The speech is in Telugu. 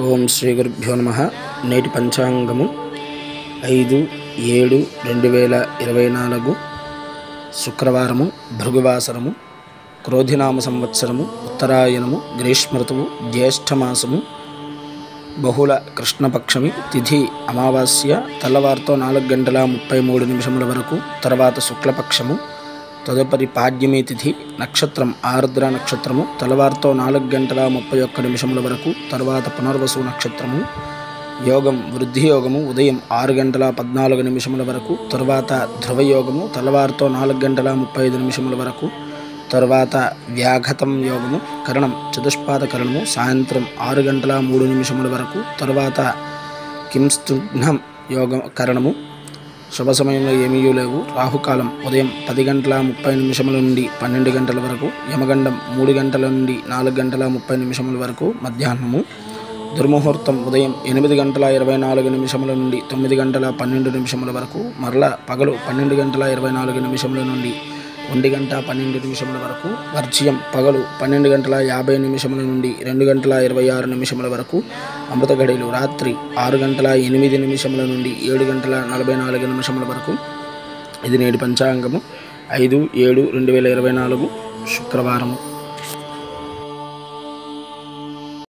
ఓం శ్రీ గురుభ్యో నమః. నేటి పంచాంగము 5/7/2024 శుక్రవారము, భృగువాసరము, క్రోధినామ సంవత్సరము, ఉత్తరాయణము, గ్రీష్మఋతువు, జ్యేష్ఠమాసము, బహుళ కృష్ణపక్షమి, తిథి అమావాస్య, తెల్లవారితో 4:33 వరకు, తర్వాత శుక్లపక్షము, తదుపరి పాడ్యమి తిథి, నక్షత్రం ఆర్ద్ర నక్షత్రము, తెల్లవారితో 4:31 వరకు, తర్వాత పునర్వసు నక్షత్రము, యోగం వృద్ధి యోగము ఉదయం 6:14 వరకు, తరువాత ధ్రువయోగము తెల్లవారితో 4:35 వరకు, తరువాత వ్యాఘతం యోగము, కరణం చతుష్పాద కరణము సాయంత్రం 6:03 వరకు, తరువాత కింస్తుఘ్నం యోగం కరణము. శుభ సమయంలో ఏమీ లేవు. రాహుకాలం ఉదయం 10:30 నుండి 12 గంటల వరకు, యమగండం 3 గంటల నుండి 4:30 వరకు, మధ్యాహ్నము. దుర్ముహూర్తం ఉదయం 8:24 నుండి 9:12 వరకు, మరలా పగలు 12:24 నుండి 1:12 వరకు, వర్జ్యం పగలు 12:50 నుండి 2:26 వరకు, అమృత గడియలు రాత్రి 6:08 నుండి 7:44 వరకు. ఇది నేటి పంచాంగము 5/7/2024 శుక్రవారము.